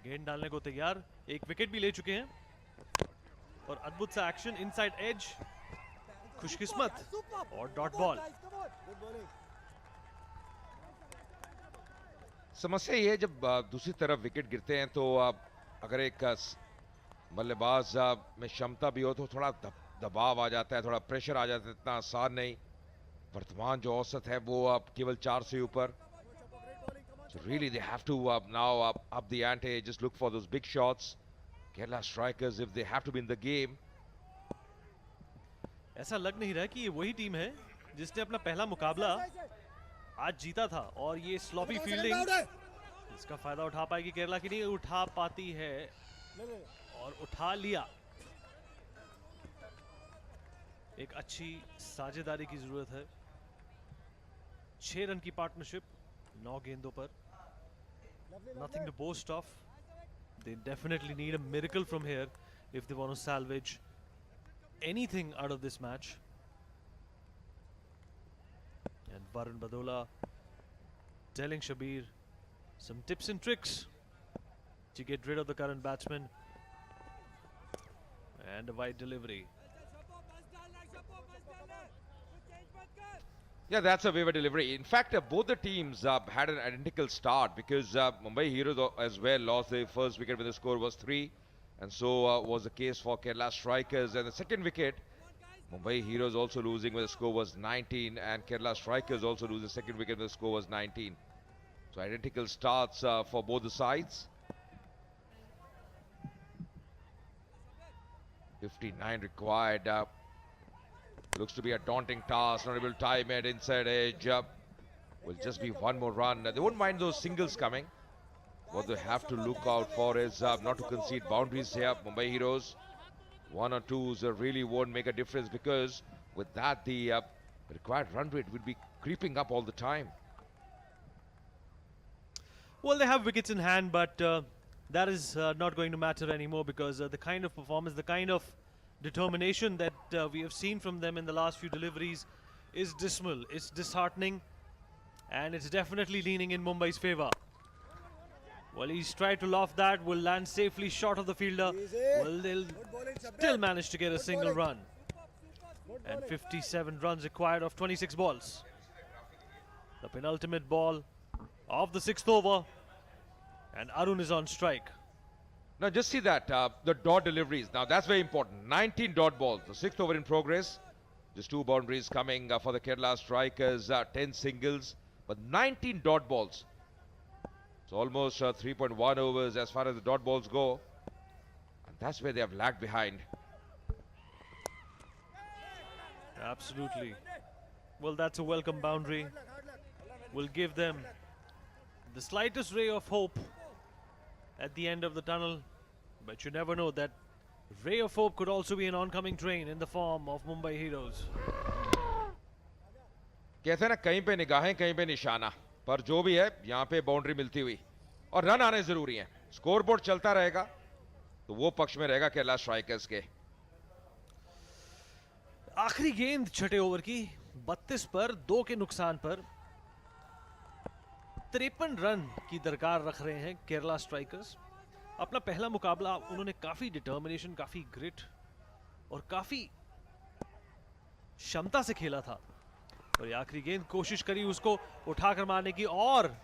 गेंद डालने को तैयार, एक विकेट भी ले चुके हैं और अद्भुत सा एक्शन इनसाइड एज, खुशकिस्मत और डॉट बॉल। समस्या ये है जब दूसरी तरफ विकेट गिरते हैं तो अगर एक बल्लेबाज में क्षमता भी हो तो थोड़ा दबाव आ जाता है, थोड़ा प्रेशर आ जाता है, इतना आसान नहीं। वर्तमान जो औसत है वो केवल 4 से ऊपर। So really they have to now up the ante, just look for those big shots. Kerala strikers, if they have to be in the game. ऐसा लग नहीं रहा कि ये वही टीम है जिसने अपना पहला मुकाबला आज जीता था, और ये स्लॉपी फील्डिंग इसका फायदा उठा पाएगी केरला की नहीं उठा पाती है, और उठा लिया। एक अच्छी साझेदारी की जरूरत है। 6 रन की पार्टनरशिप 9 गेंदों पर, nothing to boast of. They definitely need a miracle from here if they want to salvage anything out of this match. And Varun Badola telling Shabir some tips and tricks to get rid of the current batsman. And a wide delivery. Yeah, that's a waiver delivery. In fact, both the teams had an identical start because Mumbai Heroes as well lost their first wicket when the score was 3. And so was the case for Kerala Strikers. And the second wicket, Mumbai Heroes also losing when the score was 19. And Kerala Strikers also lose the second wicket when the score was 19. So identical starts for both the sides. 59 required. Looks to be a daunting task, not able to time it, inside edge. Will just be one more run. They won't mind those singles coming. What they have to look out for is not to concede boundaries here. Mumbai Heroes, 1 or 2s really won't make a difference, because with that the required run rate will be creeping up all the time. Well, they have wickets in hand, but that is not going to matter anymore, because the kind of performance, the kind of determination that we have seen from them in the last few deliveries is dismal. It's disheartening, and it's definitely leaning in Mumbai's favour. Well, he's tried to loft that, will land safely short of the fielder. Well, they'll still manage to get a single run. And 57 runs required of 26 balls. The penultimate ball of the 6th over, and Arun is on strike. Now just see that, the dot deliveries. Now that's very important. 19 dot balls, the 6th over in progress. Just 2 boundaries coming for the Kerala Strikers, 10 singles, but 19 dot balls. It's almost 3.1 overs as far as the dot balls go. And that's where they have lagged behind. Absolutely. Well, that's a welcome boundary. Will give them the slightest ray of hope at the end of the tunnel, but you never know, that ray of hope could also be an oncoming train in the form of Mumbai Heroes. कहते हैं ना, कहीं पे निगाहें कहीं पे निशाना, पर जो भी है यहाँ पे बाउंड्री मिलती हुई और रन आने जरूरी हैं। स्कोरबोर्ड चलता रहेगा तो वो पक्ष में रहेगा केरला स्ट्राइकर्स के। आखिरी गेंद छठे ओवर की 32 पर 2 के नुकसान पर 53 रन की दरकार रख रहे हैं केरला स्ट्राइकर्स। अपना पहला मुकाबला उन्होंने काफी डिटर्मिनेशन, काफी ग्रिट और काफी क्षमता से खेला था, और ये आखिरी गेंद कोशिश करी उसको उठाकर मारने की, और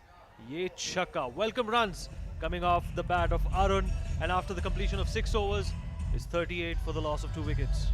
ये छक्का। Welcome runs coming of the bat of Arun, and after the completion of 6 overs is 38 for the loss of 2 wickets.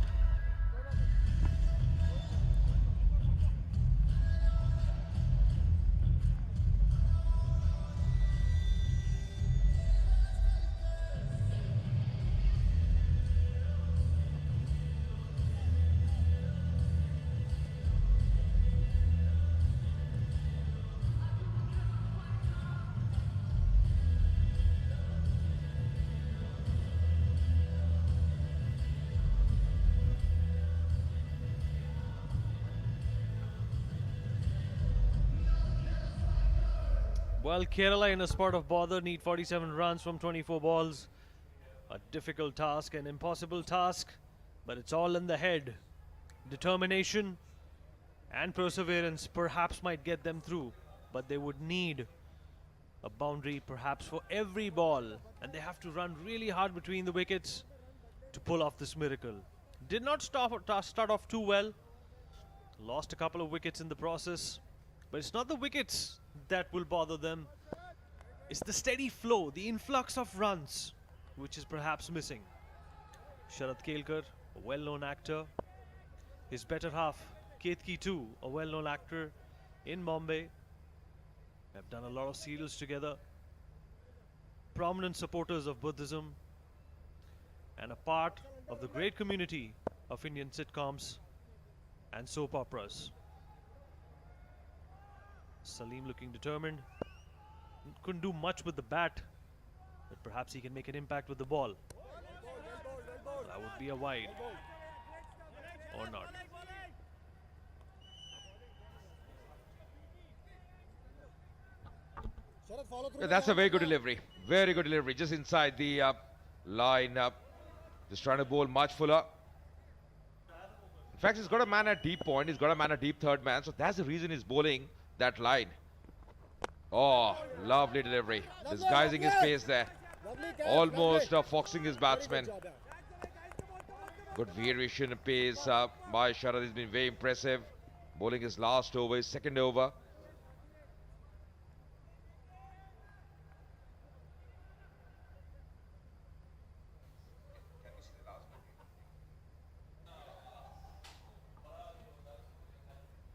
Well, Kerala in a spot of bother need 47 runs from 24 balls. A difficult task, an impossible task, but it's all in the head. Determination and perseverance perhaps might get them through, but they would need A boundary perhaps for every ball, and they have to run really hard between the wickets to pull off this miracle. Did not start off too well. Lost a couple of wickets in the process. But it's not the wickets that will bother them. It's the steady flow, the influx of runs, which is perhaps missing. Sharad Kelkar, a well-known actor. His better half, Ketki too, a well-known actor in Mumbai. Have done a lot of serials together. Prominent supporters of Buddhism. And a part of the great community of Indian sitcoms and soap operas. Salim looking determined. Couldn't do much with the bat, but perhaps he can make an impact with the ball. That would be a wide. Or not. Yeah, that's a very good delivery. Very good delivery. Just inside the line. Just trying to bowl much fuller. In fact, he's got a man at deep point. He's got a man at deep third man. So that's the reason he's bowling that line. Oh, lovely delivery. Disguising his pace there. Almost foxing his batsman. Good variation of pace by Sharad. Has been very impressive. Bowling his last over, his second over.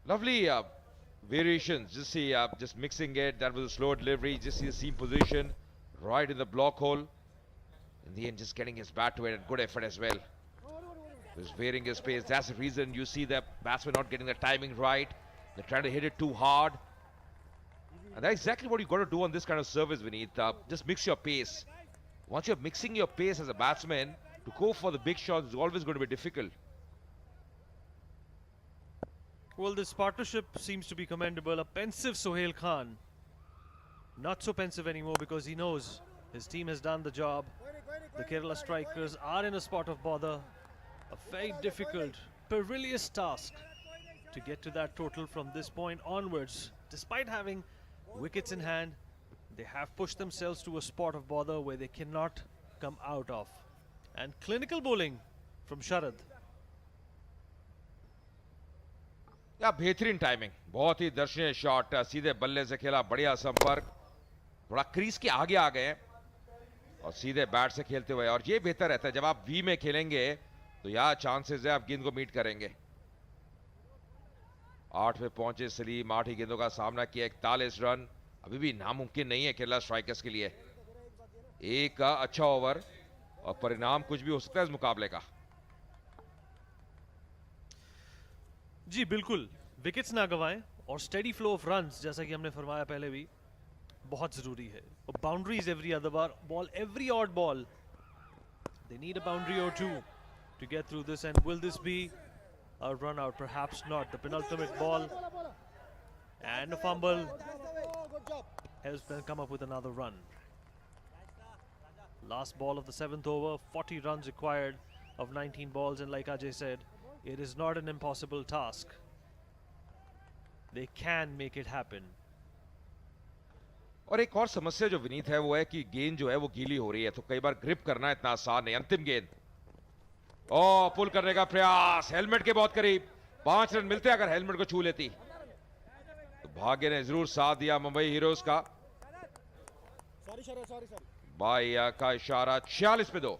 Lovely variations. Just see, just mixing it. That was a slow delivery. Just see the seam position right in the block hole. In the end, just getting his bat to it. Good effort as well. Just varying his pace. That's the reason you see the batsman not getting the timing right. They're trying to hit it too hard. And that's exactly what you've got to do on this kind of service, Vineet. Just mix your pace. Once you're mixing your pace as a batsman, to go for the big shots is always going to be difficult. Well, this partnership seems to be commendable. A pensive Sohail Khan. Not so pensive anymore because he knows his team has done the job. The Kerala strikers are in a spot of bother. A very difficult, perilous task to get to that total from this point onwards. Despite having wickets in hand, they have pushed themselves to a spot of bother where they cannot come out of. And clinical bowling from Sharad. या बेहतरीन timing, बहुत ही दर्शनीय shot. सीधे बल्ले से खेला, बढ़िया संपर्क. थोड़ा क्रीज के आगे आ गए और सीधे बैट से खेलते हुए. और ये बेहतर रहता है जब आप वी में खेलेंगे तो यहाँ चांसेस है आप गेंद को मीट करेंगे. 8 पे पहुंचे सलीम. 8 ही गेंदों का सामना किया. 41 रन अभी भी नामुमकिन नहीं है केरला स्ट्राइकर्स के लिए. एक अच्छा ओवर और परिणाम कुछ भी हो सकता है इस मुकाबले का. जी बिल्कुल, विकेट्स ना गवाएं और स्टेडी फ्लो ऑफ रन्स जैसा कि हमने फरमाया पहले भी बहुत जरूरी है. Boundaries every other ball, every odd ball, they need a boundary or two to get through this. And will this be a run out? Perhaps not. The penultimate ball and a fumble helps them come up with another run. Last ball of the 7th over, 40 runs required of 19 balls, and like Ajay said, it is not an impossible task. They can make it happen. और एक और समस्या जो विनीत है वो है कि गेंद जो है वो गीली हो रही है, तो कई बार ग्रिप करना इतना आसान नहीं. अंतिम गेंद, ओ पुल करने का प्रयास, हेलमेट के बहुत करीब. 5 रन मिलते अगर हेलमेट को छू लेती. तो भाग्य ने जरूर साथ दिया मुंबई हीरोज का. बाई का इशारा. 46 पे 2.